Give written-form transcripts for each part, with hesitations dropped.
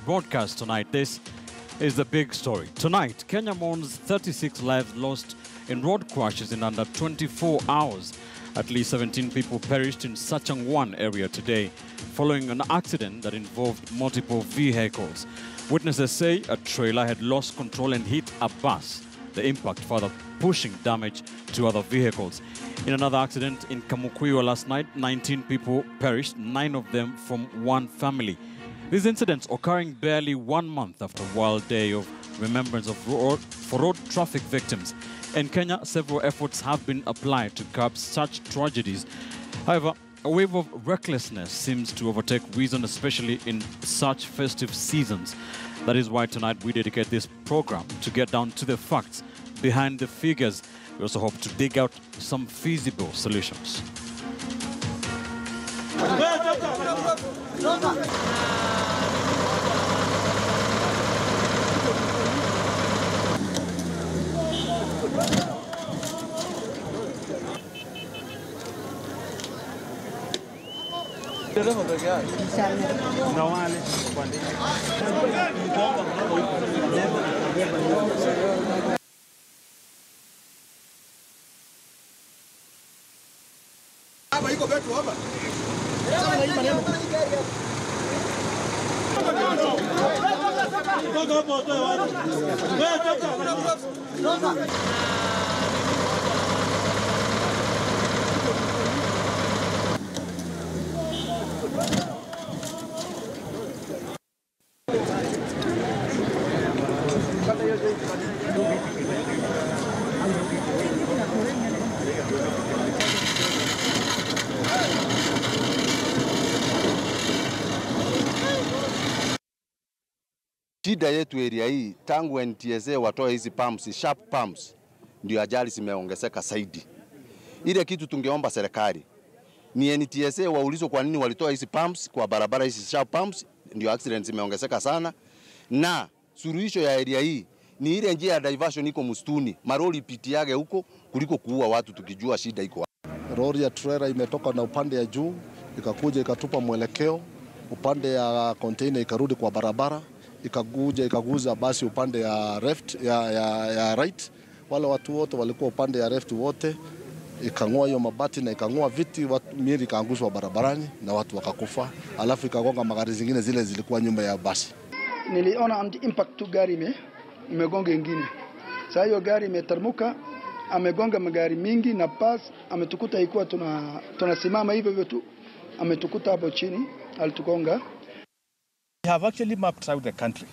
broadcast tonight. This is the big story. Tonight, Kenya mourns 36 lives lost in road crashes in under 24 hours. At least 17 people perished in Sachangwan area today following an accident that involved multiple vehicles. Witnesses say a trailer had lost control and hit a bus. The impact further pushing damage to other vehicles. In another accident in Kamukuyo last night, 19 people perished, 9 of them from one family. These incidents occurring barely 1 month after World Day of Remembrance for road traffic victims. In Kenya, several efforts have been applied to curb such tragedies. However, a wave of recklessness seems to overtake reason, especially in such festive seasons. That is why tonight we dedicate this program to get down to the facts behind the figures. We also hope to dig out some feasible solutions. Shida yetu area hii tangu NTSA watoe hizi pumps, sharp pumps, ndio ajali zimeongezeka zaidi. Ile kitu tungeomba serikali ni NTSA waulizwe kwa nini walitoa hizi pumps kwa barabara, hizi sharp pumps, ndio accidents zimeongezeka sana. Na suluhisho ya area hii ni ile njia ya diversion iko msituni, maroli pitiage huko kuliko kuua watu tukijua shida iko. Lori ya trailer imetoka na upande ya juu ikakuja ikatupa mwelekeo, upande ya container ikarudi kwa barabara, ikaguza basi upande ya left ya right. Wale watu wote walikuwa upande ya left wote, ikang'oa hiyo mabati na ikang'oa viti, miili ikaangushwa barabarani na watu wakakufa, alafu ikagonga magari zingine zile zilikuwa nyuma ya basi. Niliona impact tu gari imegonga ingine. Sasa hiyo gari imetermuka, amegonga magari mingi na bus ametukuta, ikuwa tunasimama hivyo tu, ametukuta hapo chini, alitugonga. We have actually mapped out the country,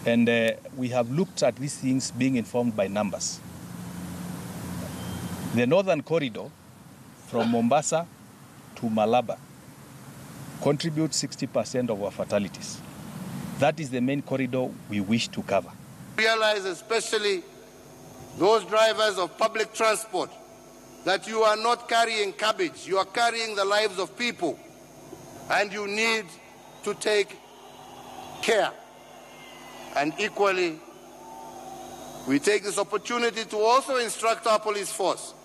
and we have looked at these things being informed by numbers. The northern corridor from Mombasa to Malaba contributes 60% of our fatalities. That is the main corridor we wish to cover. Realize, especially those drivers of public transport, that you are not carrying cabbage, you are carrying the lives of people, and you need to take care. And equally, we take this opportunity to also instruct our police force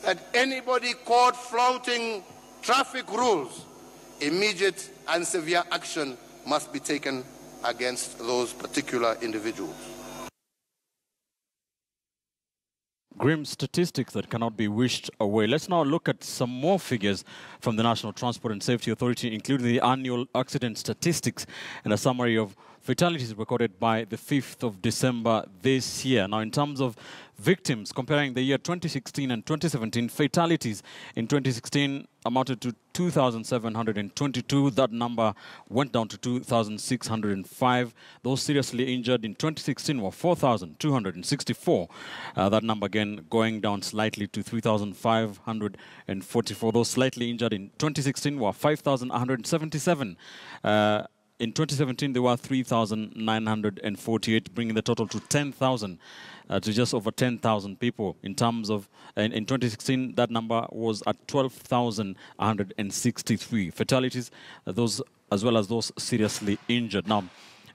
that anybody caught flouting traffic rules, immediate and severe action must be taken against those particular individuals. Grim statistics that cannot be wished away. Let's now look at some more figures from the National Transport and Safety Authority, including the annual accident statistics and a summary of fatalities recorded by the 5th of December this year. Now, in terms of victims, comparing the year 2016 and 2017, fatalities in 2016 amounted to 2,722. That number went down to 2,605. Those seriously injured in 2016 were 4,264. That number again going down slightly to 3,544. Those slightly injured in 2016 were 5,177. In 2017, there were 3,948, bringing the total to 10,000, to just over 10,000 people. In terms of, in 2016, that number was at 12,163 fatalities, those as well as those seriously injured. Now,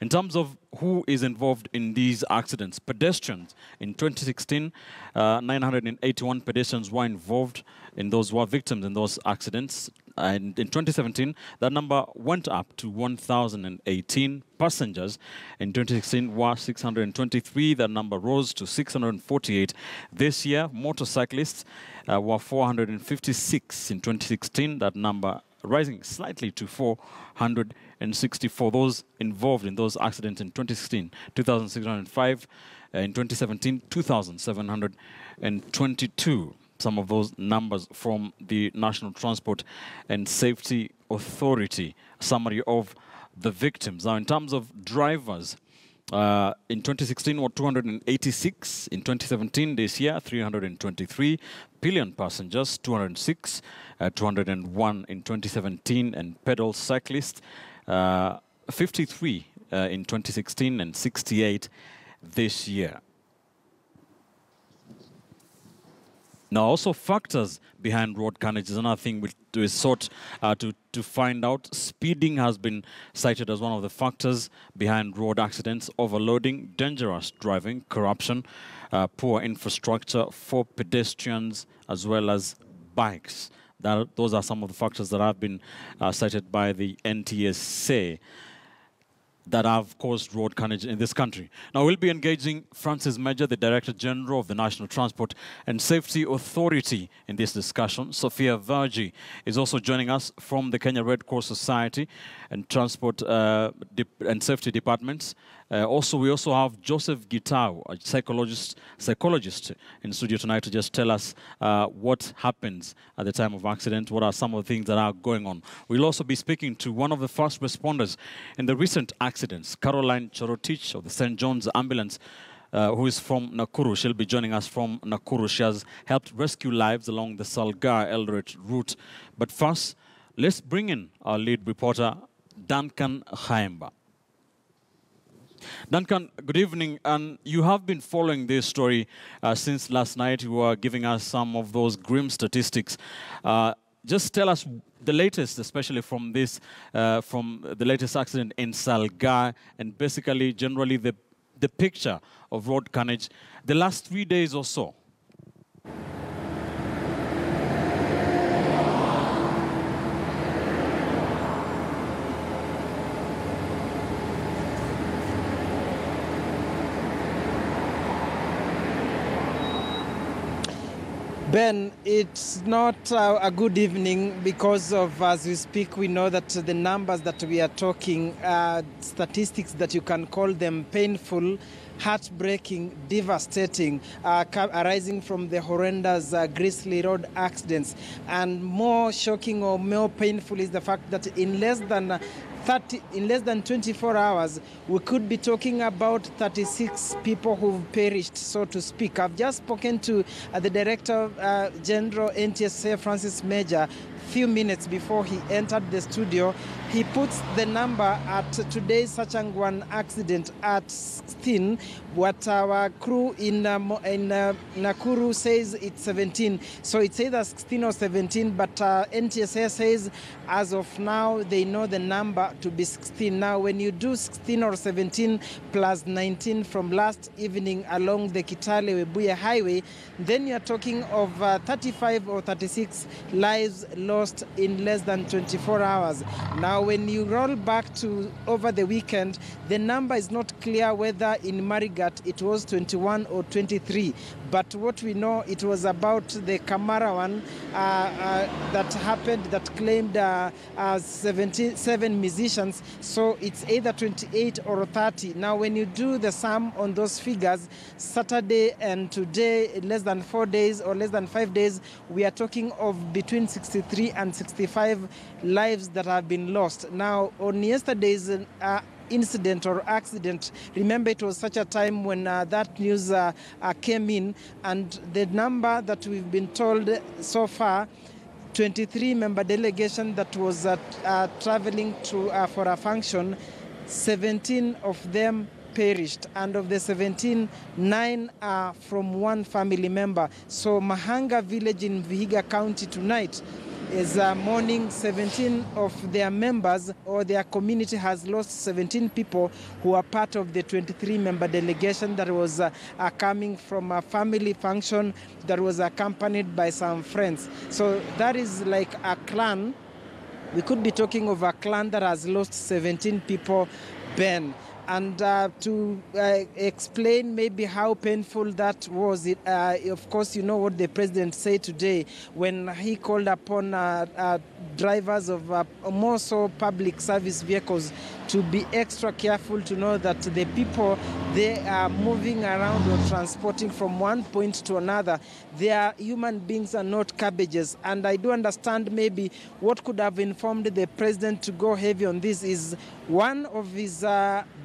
in terms of who is involved in these accidents, pedestrians, in 2016, 981 pedestrians were involved in those, were victims in those accidents. And in 2017, that number went up to 1,018 passengers. In 2016, was 623. That number rose to 648. This year, motorcyclists were 456 in 2016. That number rising slightly to 464. Those involved in those accidents in 2016, 2,605. In 2017, 2,722. Some of those numbers from the National Transport and Safety Authority. Summary of the victims. Now, in terms of drivers, in 2016 were 286. In 2017, this year, 323. Pillion passengers, 206. 201 in 2017. And pedal cyclists, 53 in 2016 and 68 this year. Now, also factors behind road carnage is another thing we sought to find out. Speeding has been cited as one of the factors behind road accidents, overloading, dangerous driving, corruption, poor infrastructure for pedestrians as well as bikes. Those are some of the factors that have been cited by the NTSA that have caused road carnage in this country. Now, we'll be engaging Francis Major, the Director General of the National Transport and Safety Authority, in this discussion. Sophia Vergi is also joining us from the Kenya Red Cross Society and Transport and Safety Departments. We also have Joseph Gitau, a psychologist in studio tonight to just tell us what happens at the time of accident, what are some of the things that are going on. We'll also be speaking to one of the first responders in the recent accidents, Caroline Chorotich of the St. John's Ambulance, who is from Nakuru. She'll be joining us from Nakuru. She has helped rescue lives along the Salga-Eldoret route. But first, let's bring in our lead reporter, Duncan Khaemba. Duncan, good evening. And you have been following this story since last night. You were giving us some of those grim statistics. Just tell us the latest, especially from this, from the latest accident in Salga, and basically, generally, the picture of road carnage the last 3 days or so. Ben, it's not a good evening because of, as we speak, we know that the numbers that we are talking, statistics that you can call them painful, heartbreaking, devastating, arising from the horrendous grisly road accidents. And more shocking or more painful is the fact that in less than 24 hours, we could be talking about 36 people who've perished, so to speak. I've just spoken to the Director General NTSA, Francis Major, few minutes before he entered the studio. He puts the number at today's Sachangwan accident at 16. What our crew in Nakuru says it's 17. So it's either 16 or 17, but NTSA says as of now they know the number to be 16. Now when you do 16 or 17 plus 19 from last evening along the Kitale-Webuye highway, then you're talking of 35 or 36 lives lost in less than 24 hours. Now when you roll back to over the weekend, the number is not clear whether in Marigat it was 21 or 23. But what we know, it was about the Kamara one that happened, that claimed 77 musicians. So it's either 28 or 30. Now, when you do the sum on those figures, Saturday and today, less than 4 days or less than 5 days, we are talking of between 63 and 65 lives that have been lost. Now, on yesterday's incident or accident, remember it was such a time when that news came in, and the number that we've been told so far, 23-member delegation that was traveling to for a function, 17 of them perished, and of the 17, 9 are from one family member. So Mahanga village in Vihiga County tonight is mourning 17 of their members, or their community has lost 17 people who are part of the 23-member delegation that was coming from a family function that was accompanied by some friends. So that is like a clan We could be talking of a clan that has lost 17 people, Ben. And to explain maybe how painful that was, of course, you know what the president said today when he called upon drivers of more so public service vehicles to be extra careful, to know that the people they are moving around or transporting from one point to another, they are human beings and not cabbages. And I do understand maybe what could have informed the president to go heavy on this is one of his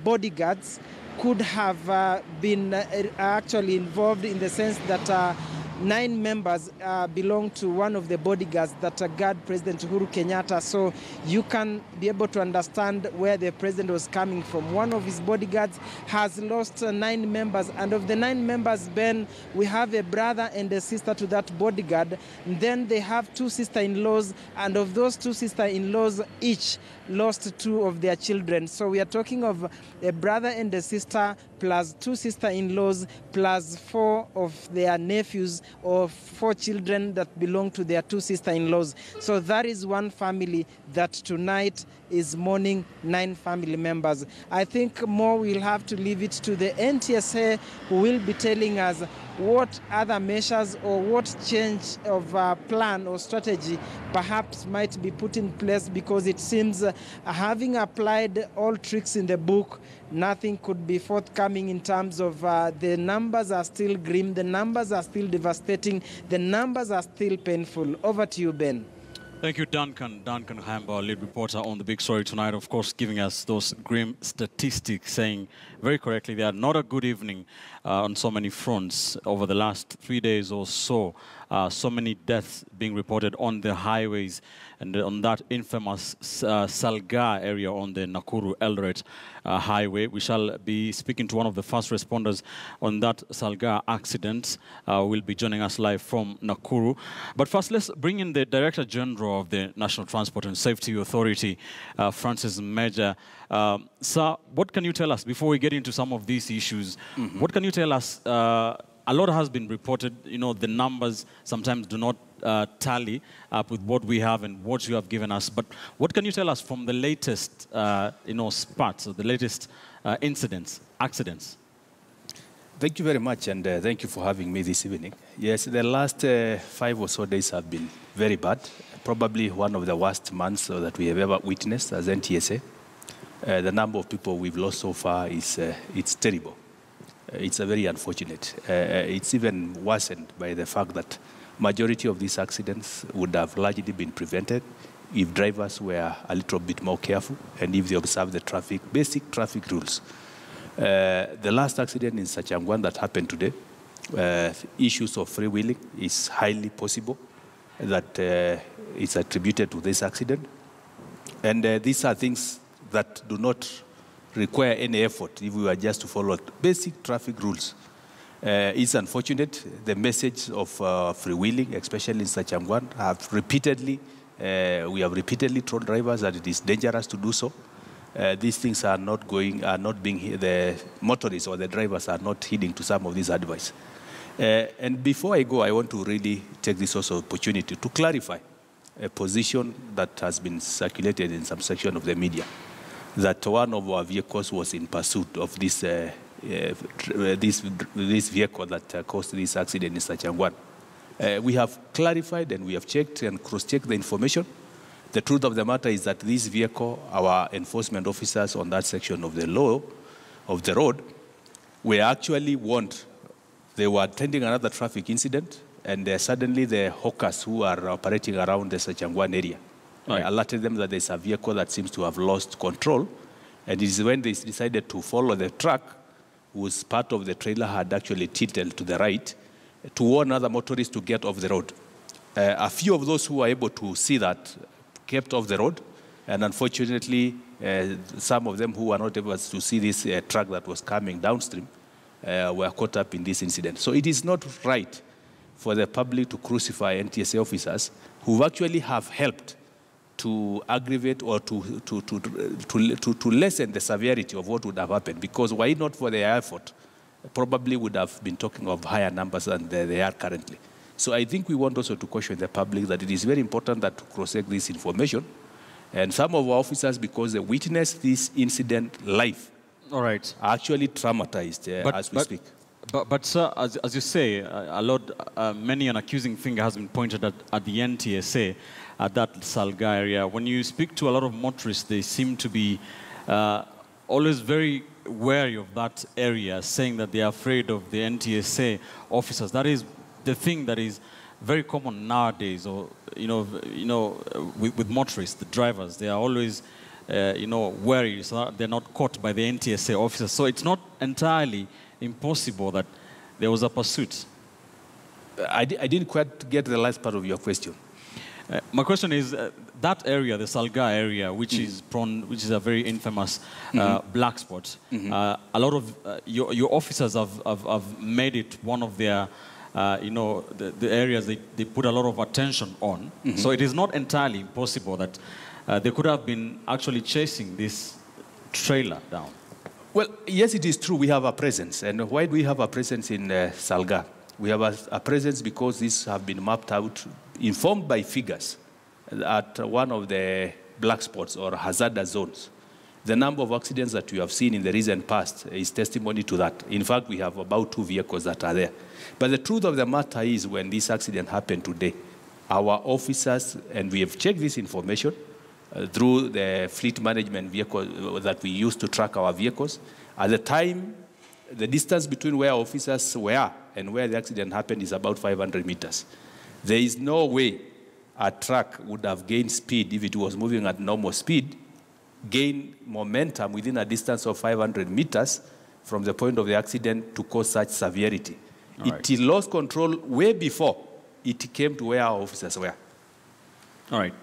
bodyguards could have been actually involved, in the sense that 9 members belong to one of the bodyguards that guard President Uhuru Kenyatta. So you can be able to understand where the president was coming from. One of his bodyguards has lost 9 members, and of the 9 members, Ben, we have a brother and a sister to that bodyguard. And then they have 2 sister-in-laws, and of those 2 sister-in-laws, each lost 2 of their children. So we are talking of a brother and a sister, plus 2 sister-in-laws, plus 4 of their nephews, or 4 children that belong to their 2 sister-in-laws. So that is one family that tonight is mourning 9 family members. I think more we'll have to leave it to the NTSA, who will be telling us what other measures or what change of plan or strategy perhaps might be put in place, because it seems having applied all tricks in the book, nothing could be forthcoming in terms of the numbers are still grim, the numbers are still devastating, the numbers are still painful. Over to you, Ben. Thank you, Duncan. Duncan Hamba, lead reporter on The Big Story tonight, of course, giving us those grim statistics, saying very correctly they are not a good evening on so many fronts over the last 3 days or so. So many deaths being reported on the highways and on that infamous Salga area on the Nakuru-Eldoret highway. We shall be speaking to one of the first responders on that Salga accident. Will be joining us live from Nakuru. But first, let's bring in the Director General of the National Transport and Safety Authority, Francis Major. Sir, what can you tell us before we get into some of these issues? What can you tell us? A lot has been reported. You know, the numbers sometimes do not tally up with what we have and what you have given us. But what can you tell us from the latest, spots, or the latest incidents, accidents? Thank you very much, and thank you for having me this evening. Yes, the last 5 or so days have been very bad. Probably one of the worst months that we have ever witnessed as NTSA. The number of people we've lost so far is it's terrible. It's very unfortunate. It's even worsened by the fact that majority of these accidents would have largely been prevented if drivers were a little bit more careful and if they observe the basic traffic rules. The last accident in Sachangwan that happened today, issues of freewheeling is highly possible that it's attributed to this accident. And these are things that do not require any effort if we were just to follow basic traffic rules. It's unfortunate. The message of freewheeling, especially in Sachangwan, we have repeatedly told drivers that it is dangerous to do so. These things are not being, the motorists or the drivers are not heeding to some of these advice. And before I go, I want to really take this also opportunity to clarify a position that has been circulated in some section of the media, that one of our vehicles was in pursuit of this vehicle that caused this accident in Sachangwan. We have clarified and we have checked and cross-checked the information. The truth of the matter is that this vehicle, our enforcement officers on that section of the law of the road, were actually warned. They were attending another traffic incident, and suddenly the hawkers who are operating around the Sachangwan area alerted them that there's a vehicle that seems to have lost control. And it is when they decided to follow the truck, whose part of the trailer had actually tilted to the right, to warn other motorists to get off the road. A few of those who were able to see that kept off the road, and unfortunately, some of them who were not able to see this truck that was coming downstream were caught up in this incident. So it is not right for the public to crucify NTSA officers who actually have helped to aggravate or to lessen the severity of what would have happened, because were it not for their effort, probably would have been talking of higher numbers than they are currently. So I think we want also to caution the public that it is very important that to cross-check this information And some of our officers, because they witnessed this incident live, All right. are actually traumatized as we speak. But sir, as you say, many an accusing finger has been pointed at the NTSA at that Salga area. When you speak to a lot of motorists, they seem to be always very wary of that area, saying that they are afraid of the NTSA officers. That is the thing that is very common nowadays, or with motorists, the drivers, they are always wary so that they're not caught by the NTSA officers. So it's not entirely impossible that there was a pursuit. I didn't quite get the last part of your question. My question is that area, the Salga area, which is a very infamous black spot. A lot of your officers have made it one of their, the areas they put a lot of attention on. So it is not entirely impossible that they could have been actually chasing this trailer down. Well, yes, it is true. We have a presence. And why do we have a presence in Salga? We have a presence because these have been mapped out, informed by figures at one of the black spots or hazardous zones. The number of accidents that we have seen in the recent past is testimony to that. In fact, we have about 2 vehicles that are there. But the truth of the matter is, when this accident happened today, our officers, and we have checked this information, through the fleet management vehicle that we use to track our vehicles. At the time, the distance between where officers were and where the accident happened is about 500 meters. There is no way a truck would have gained speed if it was moving at normal speed, gain momentum within a distance of 500 meters from the point of the accident to cause such severity. It lost control way before it came to where our officers were. All right.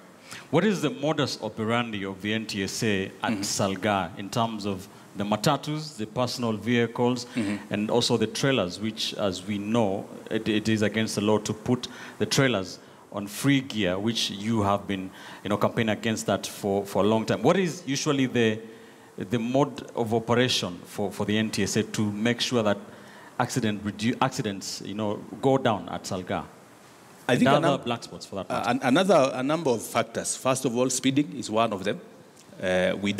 What is the modus operandi of the NTSA at Salga in terms of the matatus, the personal vehicles, and also the trailers, which, as we know, it is against the law to put the trailers on free gear, which you have been, campaigning against that for a long time. What is usually the mode of operation for the NTSA to make sure that accidents, go down at Salga? I think other black spots for that matter. A number of factors. First of all, speeding is one of them. We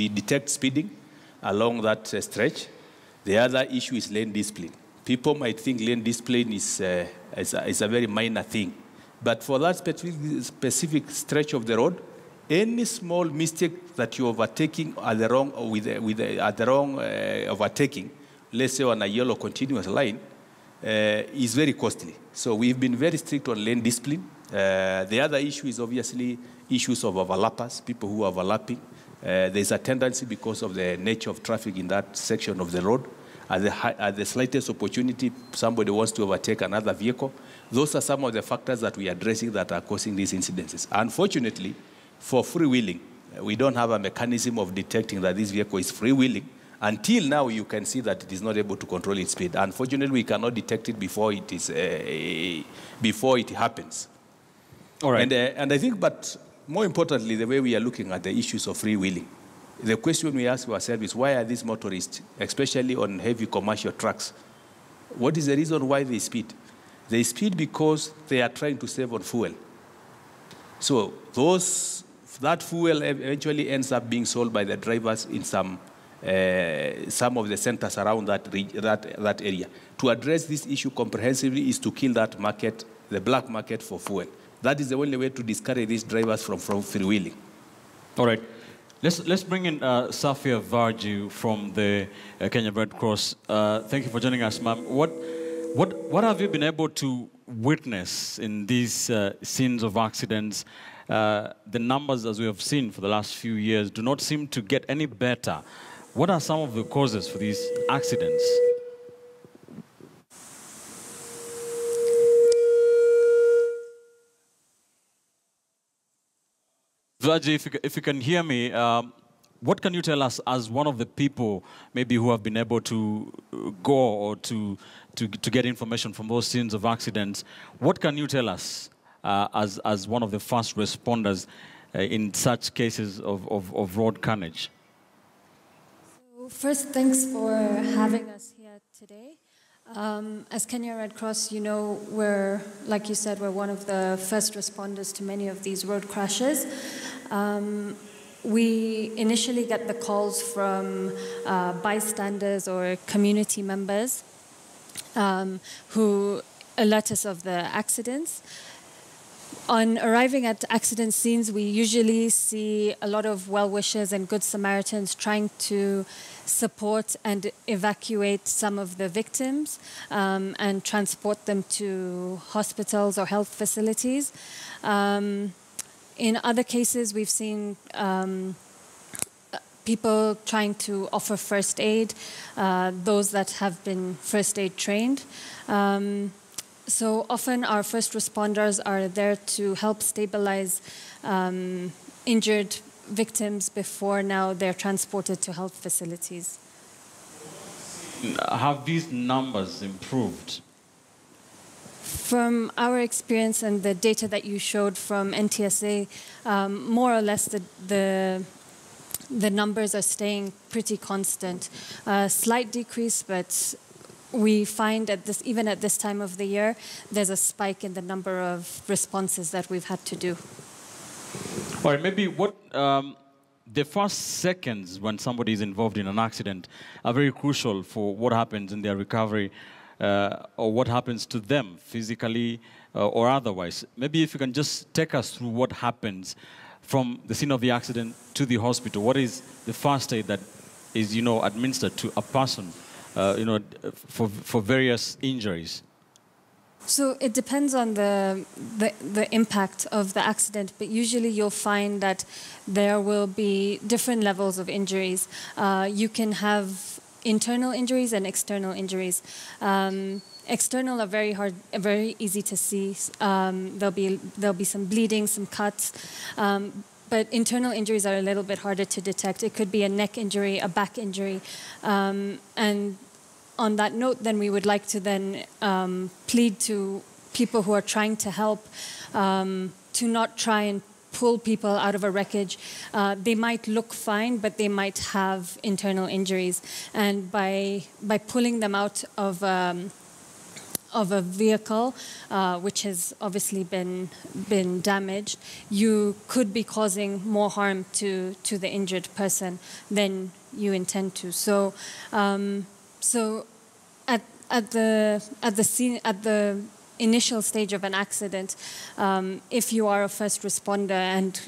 detect speeding along that stretch. The other issue is lane discipline. People might think lane discipline is a very minor thing, but for that specific stretch of the road, any small mistake that you're overtaking at the wrong overtaking, let's say on a yellow continuous line, is very costly. So we've been very strict on lane discipline. The other issue is obviously issues of overlappers, people who are overlapping. There's a tendency, because of the nature of traffic in that section of the road, at the slightest opportunity, somebody wants to overtake another vehicle. Those are some of the factors that we are addressing that are causing these incidences. Unfortunately, for freewheeling, we don't have a mechanism of detecting that this vehicle is freewheeling. Until now, you can see that it is not able to control its speed. Unfortunately, we cannot detect it before it happens. All right. And I think, but more importantly, the way we are looking at the issues of freewheeling, the question we ask ourselves is, why are these motorists, especially on heavy commercial trucks, what is the reason why they speed? They speed because they are trying to save on fuel. So that fuel eventually ends up being sold by the drivers in some of the centers around that area. To address this issue comprehensively is to kill that market, the black market for fuel. That is the only way to discourage these drivers from freewheeling. All right. Let's bring in Safia Varji from the Kenya Red Cross. Thank you for joining us, ma'am. What have you been able to witness in these scenes of accidents? The numbers, as we have seen for the last few years, do not seem to get any better. What are some of the causes for these accidents? Vaji, if you can hear me, what can you tell us as one of the people maybe who have been able to go or to get information from those scenes of accidents? What can you tell us as one of the first responders in such cases of road carnage? So first, thanks for having us here today. As Kenya Red Cross, you know, like you said, we're one of the first responders to many of these road crashes. We initially get the calls from bystanders or community members who alert us of the accidents. On arriving at accident scenes, we usually see a lot of well-wishers and good Samaritans trying to support and evacuate some of the victims and transport them to hospitals or health facilities. In other cases, we've seen people trying to offer first aid, those that have been first aid trained. So often our first responders are there to help stabilize injured victims before now they're transported to health facilities. Have these numbers improved? From our experience and the data that you showed from NTSA, more or less the numbers are staying pretty constant. Slight decrease, but we find even at this time of the year, there's a spike in the number of responses that we've had to do. All right, maybe what the first seconds when somebody is involved in an accident are very crucial for what happens in their recovery or what happens to them physically or otherwise. Maybe if you can just take us through what happens from the scene of the accident to the hospital. What is the first aid that is, administered to a person, for various injuries? So it depends on the impact of the accident, but usually you'll find that there will be different levels of injuries. You can have internal injuries and external injuries. External are very easy to see. There'll be some bleeding, some cuts, but internal injuries are a little bit harder to detect. It could be a neck injury, a back injury, and on that note, then we would like to then plead to people who are trying to help to not try and pull people out of a wreckage. They might look fine, but they might have internal injuries, and by pulling them out of a vehicle, which has obviously been damaged, you could be causing more harm to the injured person than you intend to. So, at the initial stage of an accident, if you are a first responder and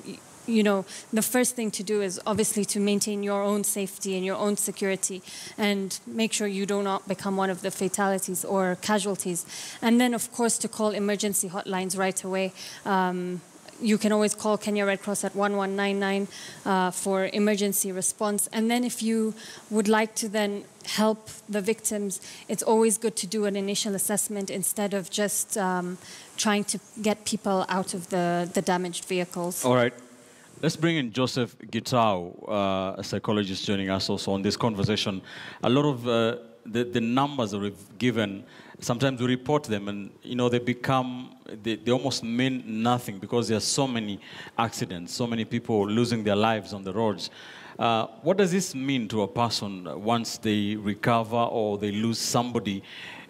the first thing to do is obviously to maintain your own safety and your own security and make sure you do not become one of the fatalities or casualties. And then, of course, to call emergency hotlines right away. You can always call Kenya Red Cross at 1199 for emergency response. And then if you would like to then help the victims, it's always good to do an initial assessment instead of just trying to get people out of the damaged vehicles. All right. Let's bring in Joseph Gitau, a psychologist joining us also on this conversation. A lot of the numbers that we've given, sometimes we report them and, they almost mean nothing because there are so many accidents, so many people losing their lives on the roads. What does this mean to a person once they recover or they lose somebody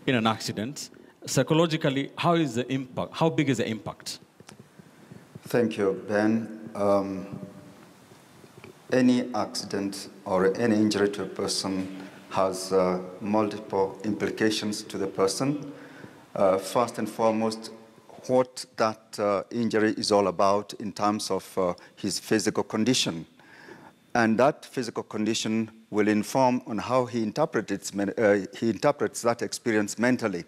in an accident? Psychologically, how is the impact? How big is the impact? Thank you, Ben. Any accident or any injury to a person has multiple implications to the person. First and foremost, what that injury is all about in terms of his physical condition. And that physical condition will inform on how he interprets that experience mentally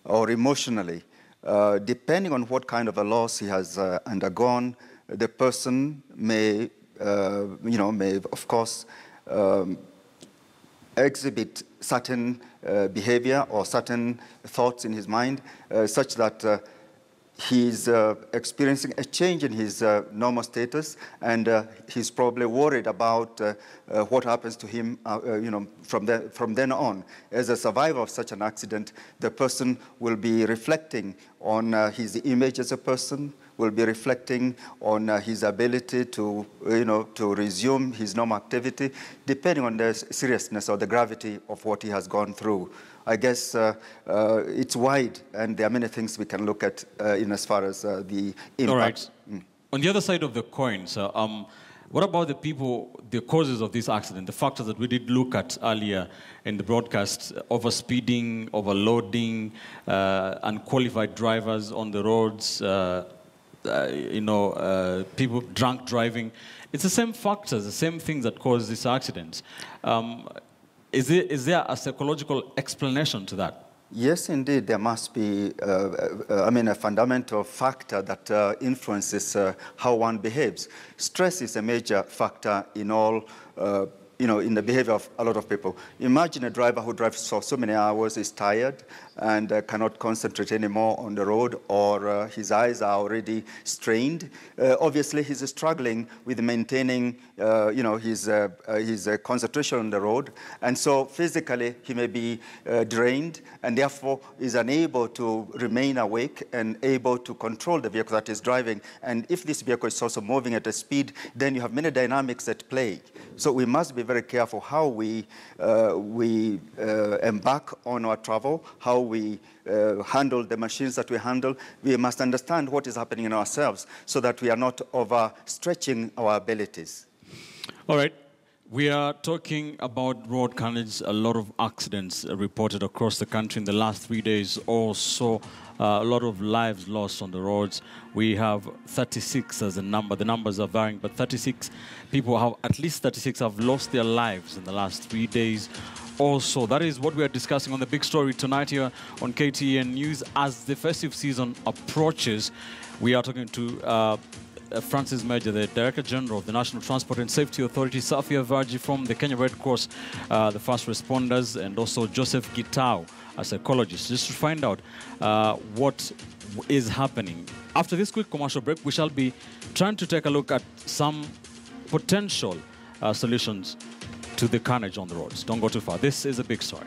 or emotionally. Depending on what kind of a loss he has undergone, the person may, of course, exhibit certain behavior or certain thoughts in his mind, such that he's experiencing a change in his normal status, and he's probably worried about what happens to him, from then on. As a survivor of such an accident, the person will be reflecting on his image as a person, will be reflecting on his ability to, to resume his normal activity, depending on the seriousness or the gravity of what he has gone through. I guess it's wide, and there are many things we can look at in as far as the impact. All right. On the other side of the coin, sir, what about the people, the causes of this accident, the factors that we did look at earlier in the broadcast, overspeeding, overloading, unqualified drivers on the roads, people drunk driving. It's the same factors, the same things that cause these accidents. Is there a psychological explanation to that? Yes, indeed, there must be, a fundamental factor that influences how one behaves. Stress is a major factor in all, in the behavior of a lot of people. Imagine a driver who drives for so many hours, is tired, and cannot concentrate anymore on the road, or his eyes are already strained. Obviously, he's struggling with maintaining, his concentration on the road, and so physically he may be drained, and therefore is unable to remain awake and able to control the vehicle that is driving. And if this vehicle is also moving at a speed, then you have many dynamics at play. So we must be very careful how we embark on our travel, how we handle the machines that we handle. We must understand what is happening in ourselves so that we are not overstretching our abilities. All right. We are talking about road carnage. A lot of accidents reported across the country in the last 3 days. Also, a lot of lives lost on the roads. We have 36 as a number. The numbers are varying, but 36 people have, at least 36 have lost their lives in the last 3 days. Also, that is what we are discussing on the big story tonight here on KTN News. As the festive season approaches, we are talking to Francis Major, the Director General of the National Transport and Safety Authority, Safia Varji from the Kenya Red Cross, the first responders, and also Joseph Gitau, a psychologist, just to find out what is happening. After this quick commercial break, we shall be trying to take a look at some potential solutions to the carnage on the roads. Don't go too far. This is a big story.